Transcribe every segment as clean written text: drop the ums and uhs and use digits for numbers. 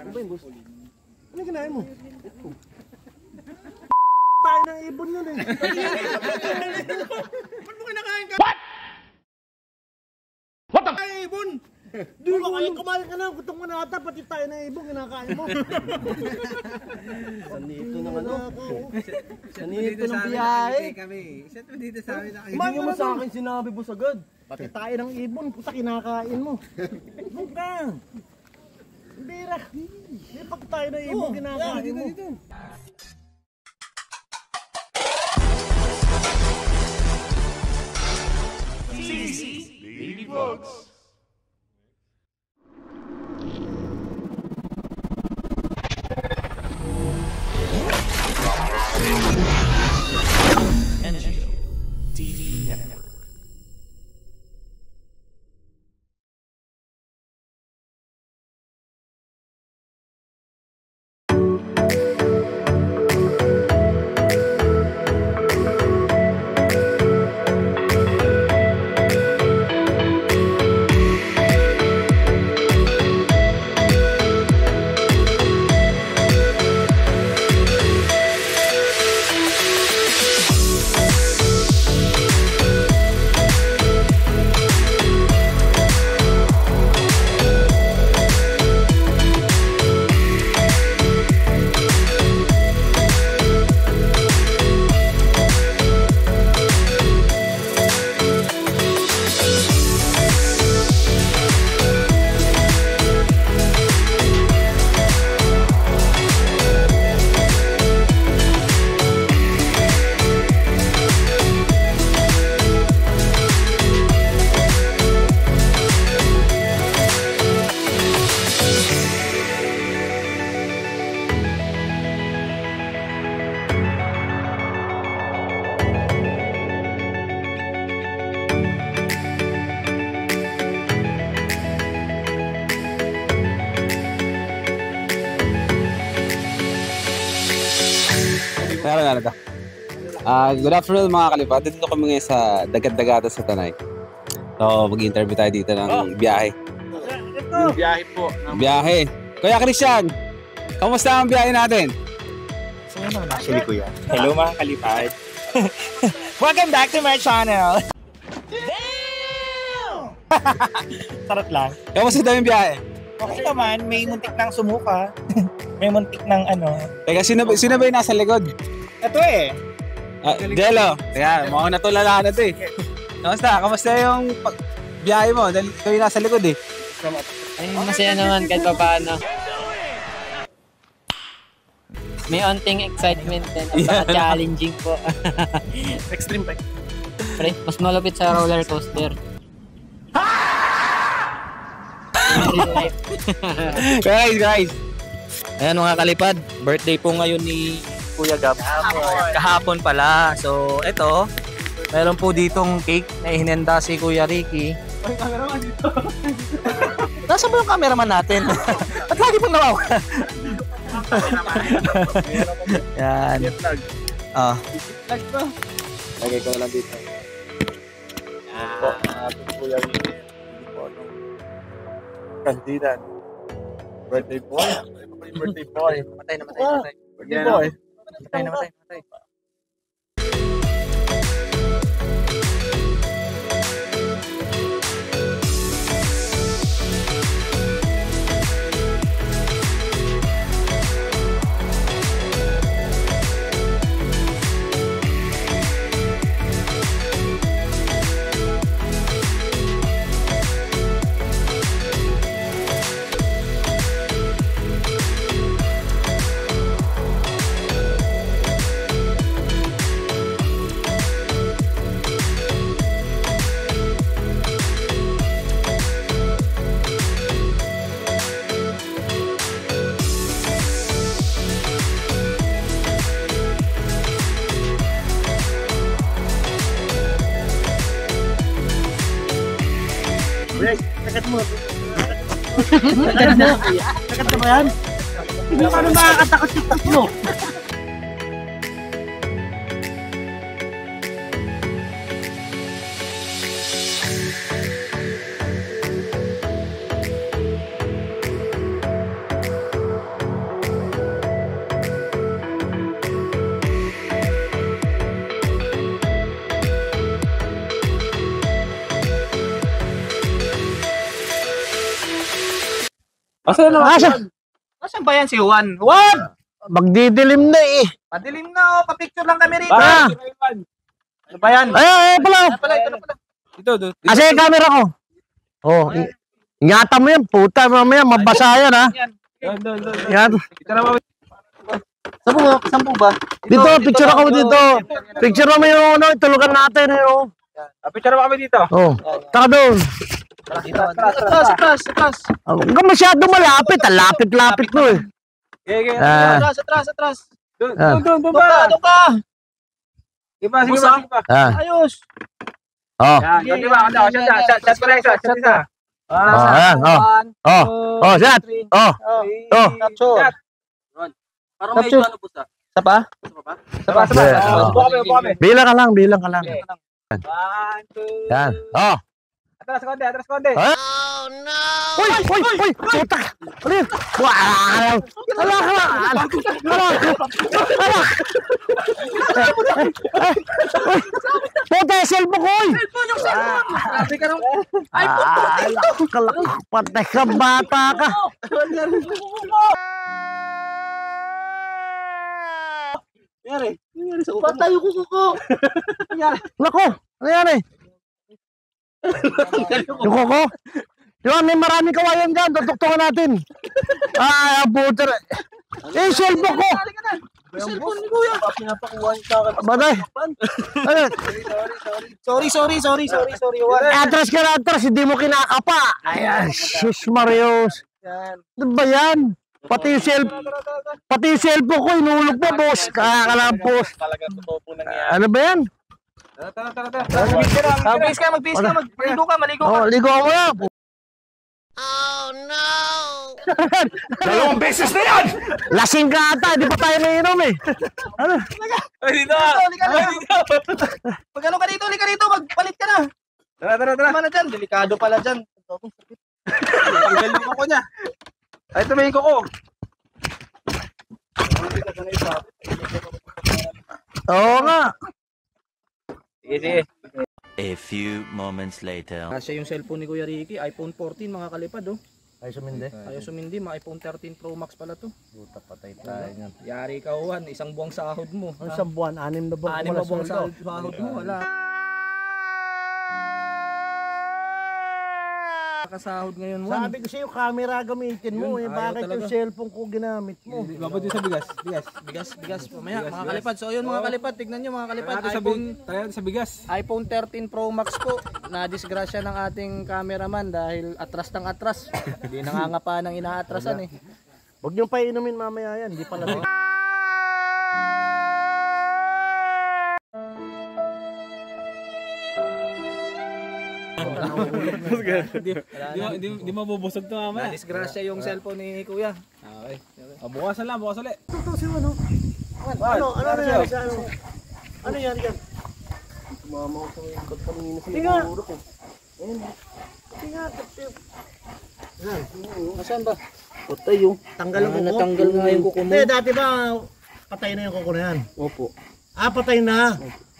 Ano ba yun, boss? Ano kinain mo? Tayo ng ibon yun eh. Ba't mo kinakain ka? What? What the? Ay, ibon! Di ko kumain ka na, gutom mo na ata, pati tayo ng ibon, kinakain mo. Sanito ng ano? Sanito ng biyahe. Siyempre dito sa amin nakikita. Hindi mo sa akin sinabi, boss, agad. Pati tayo ng ibon, puta kinakain mo. Mukha. Bira. Hindi pag tayo ng ibon, kinakain mo. Ladybugs. NGO TV Network. Good afternoon mga kalipad. Dito kami ngayon sa Dagad-Dagata sa Tanay. So, mag-interview tayo dito ng biyahe. Biyahe po. Biyahe. Kuya Christian, kamusta ang biyahe natin? Saan naman actually, kuya? Hello mga kalipad. Welcome back to my channel. Damn! Sarap lang. Kamusta daw yung biyahe? Okay naman, may muntik ng sumuka. May muntik ng ano. Teka, sino ba yung nasa likod? Ito eh. Delo. Teka, mukhang natulala na ito eh. Kamusta yung biyahe mo? Dahil ikaw yung nasa likod eh. Ay, masaya naman kahit pa paano. May onting excitement din at challenging po. Extreme pa. Pre, mas malapit sa roller coaster. Guys. Ayan mga kalipad, birthday po ngayon ni Kuya Gab. Kahapon pala. So, ito, meron po ditong cake na ihinenda si Kuya Ricky. Ay, cameraman dito. Nasaan ba yung cameraman natin? At lagi pong nawawala. Yan. Lagay ko lang dito. Kuya Ricky. Kandidan. Birthday boy. Birthday boy. Matay. Birthday boy. Matay. Tagat mo. Tagat mo ba yan? Hindi ka naman makakatakot yung tatlo. Asan na? Asan ba yan si Juan? Juan! Magdidilim na eh. Padilim na oh, pa-picture lang kami rito. Ah! Ano ba yan? Ay, pala. Ito pala. Dito. Kasi yung camera ko. Oh, ingatan mo yan, puta, mamaya mabasa yan ha. Yan. Saan po ba? Dito, picture ako dito. Picture mo yung ano, itulugan natin eh. Oh. Picture mo kami dito. Oh, taka doon. Atras. Huwag ka masyado malapit, lapit-lapit mo eh. Atras. Doon ka. Sige pa. Ayos. Oh. Yan, di ba? Shot pa rin, shot isa. Ayan, oh, shot. Oh. Capture. Parang medyo ano po sa? Sapa. Subukan kami. Bilang ka lang. 1, 2. Yan. Oh. Atras konti. Oh no! Uy! Putak! Ano yun? Wow! Ala! Puta, cellphone ko! Cellphone yung cellphone! Grabe ka nung... Ay, Patay ka, bata ka! Patay yung kuko! Nako! Ano yan eh? Yung koko? Yung may maraming kawayan dyan, tutuktukan natin. Ang puter. Eh, cellphone ko! Cellphone ni Kuya! Pinapakuha niyo sa akin. Batay! Sorry. Atras ka na, atras, hindi mo kinakapa. Ayan, sus Marios. Ano ba yan? Pati yung cellphone ko, inulog mo, boss. Kakalampos. Talagang totoo po nangyayari. Ano ba yan? Tara. Magbihis ka. Maligo ka. Oh, ligo mo na. Dalawang beses na yan! Lasing ka ata, di pa tayo nainom eh. Ano? Dito. Pag ano ka dito, magpalit ka na. Tara. Tama na dyan, delikado pala dyan. Tanggal yung kuko niya. Ay, tumayin ko. Oo nga. Sige. A few moments later. Kasi yung cellphone ni Kuya Ricky, iPhone 14 mga kalipad oh. Ay, sumindi. Ayaw sumindi, mga iPhone 13 Pro Max pala to. Puta, patay tayo nga. Yari ka Juan, isang buwang sahod mo. Ano sa buwan? 6 na buwan? 6 na buwang sahod mo, wala. Kasahod ngayon Juan. Sabi ko sa'yo, camera gamitin mo eh. Bakit yung cellphone ko ginamit mo? Babad yung sa bigas. Bigas mamaya mga kalipad. So ayun mga kalipad, tignan nyo mga kalipad. Tayo sa bigas. iPhone 13 Pro Max po. Na-disgrasya ng ating cameraman dahil atras ng atras. Hindi nangangapa ng inaatrasan eh. Huwag niyong painumin mamaya yan. Hindi pala. Di mabubusog to mamaya. Na-disgrasya yung cellphone ni Kuya. Okay. Bukasan ulit. Ito si ano? Ano nangyari sa ano? Ano yan yan? Tumama ko sa yung kanina sa siguro ko. Ayun. Tinga. Nasaan ba? Patay yung tanggal ang kuko. Natanggal nga yung kuko mo. Hindi, dati ba patay na yung kuko na yan? Opo. Patay na.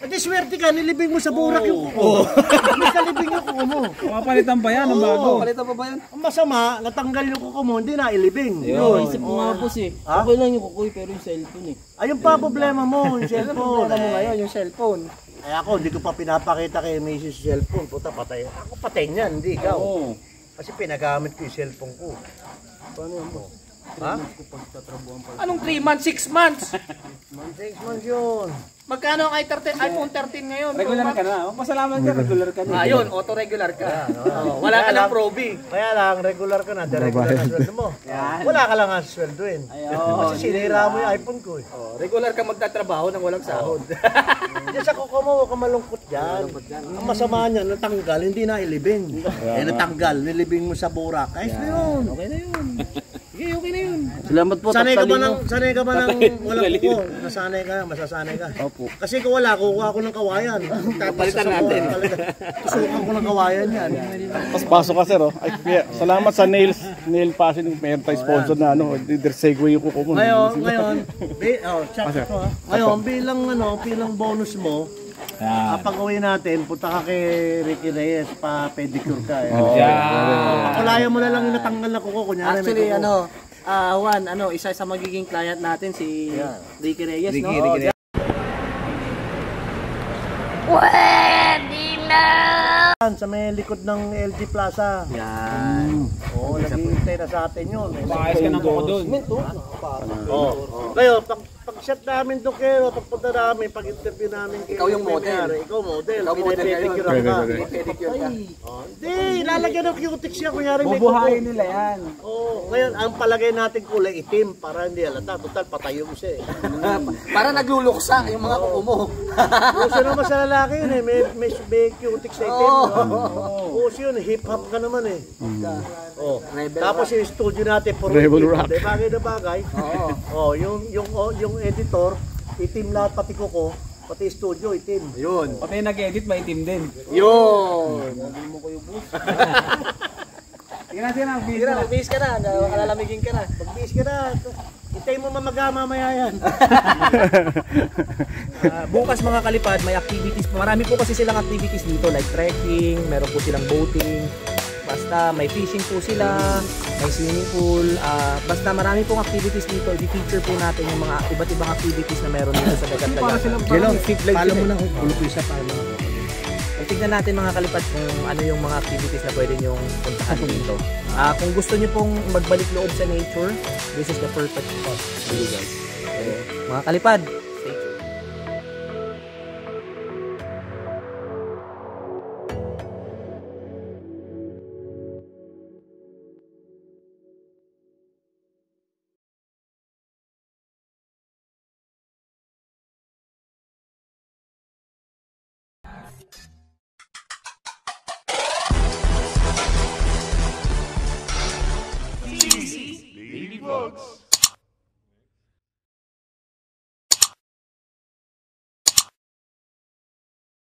Pati swerte ka, nilibing mo sa burak yung kuko. Nakalibing yung kuko mo. Mapalitan pa yan, ang bago. Palitan pa ba yan? Ang masama, natanggal yung kuko mo, hindi na ilibing. Isip mo nga po okay lang yung kukoy pero yung cellphone eh. Ayun pa problema mo, yung cellphone. Ano mo ngayon yung cellphone? Ay ako, hindi ko pa pinapakita kay Mrs. cellphone. Puta, patay. Ako patay niyan, hindi ikaw. Kasi pinagamit ko yung cellphone ko. Paano yan mo? Ha? Anong 3 months, 6 months? 6 months yun. Magkano ang iPhone 13 ngayon? Regular ka na. Pasalamat ka, regular ka na. Ayun, auto-regular ka. Wala ka ng probing. Kaya lang, regular ka na. Regular na sweldo mo. Wala ka lang ang sweldoin. Kasi sinira mo yung iPhone ko eh. Regular ka magtatrabaho nang walang sahod. Diyan sa kuko mo, huwag ka malungkot dyan. Ang masama niyan, natanggal, hindi na ilibing. Natanggal, nilibing mo sa burak. Ayos na yun. Okay na yun. Okay na yun. Salamat po. Sanay ka ba ng walang kuko? Nasanay ka, masasanay ka. Opo. Kasi kung wala, kukuha ako ng kawayan. Palitan natin. Tusukan ko ng kawayan yan. Pasok ka sir oh. Ay, kaya, salamat sa nail passion meron tayo sponsor na ano, their segue yung kuko mo. Ngayon, bilang bonus mo, Pag uwi natin, punta ka kay Ricky Reyes, pa-pedicure ka. Yeah. Kulayan mo na lang yung natanggal na kuko. Kunyari, Actually, may kuko. Juan, isa sa magiging client natin si Ricky Reyes, no? Ricky. Sa may likod ng LG Plaza. Yan. Oo, naghihintay na sa atin yun. Paayos ka ng kuko doon. Ngayon, pag-shot namin doon kayo, pagpunta namin, pag-interview namin kayo. Ikaw yung model. Ikaw model. Ikaw model ngayon. Pinipedicure ka. Pedicure ka. Hindi, lalagyan ng cutex siya. Kunyari may Bubuhayin nila yan. Oo, ngayon, ang palagay natin kulay itim para hindi halata. Total, patay yung siya eh. Para nagluluksa yung mga kuko mo. Uso naman sa lalaki yun eh. May cutex na itim. Uso yun, hip-hop ka naman eh. Tapos yung studio natin, puro Rebel itim. rock. Bagay na bagay. Yung editor, itim lahat pati kuko, pati studio itim. Yun. Pati nag-edit, maitim din. Yun. Sige na, Sige na, magbihis ka na. Alalamigin ka na. Pag-bis ka na, itay mo mamaga mamaya yan. Bukas mga kalipad, may activities. Marami po kasi silang activities dito like trekking, meron po silang boating. Basta may fishing po sila, may swimming pool. Basta marami pong activities dito. I-feature po natin yung mga iba't ibang activities na meron dito sa dagat-dagat. Follow mo na ako. Follow ko isa pa. Tignan natin mga kalipad kung ano yung mga activities na pwede nyong puntahan dito. Kung gusto nyo pong magbalik loob sa nature, this is the perfect spot for you guys. Mga kalipad, stay tuned. Ladybugs.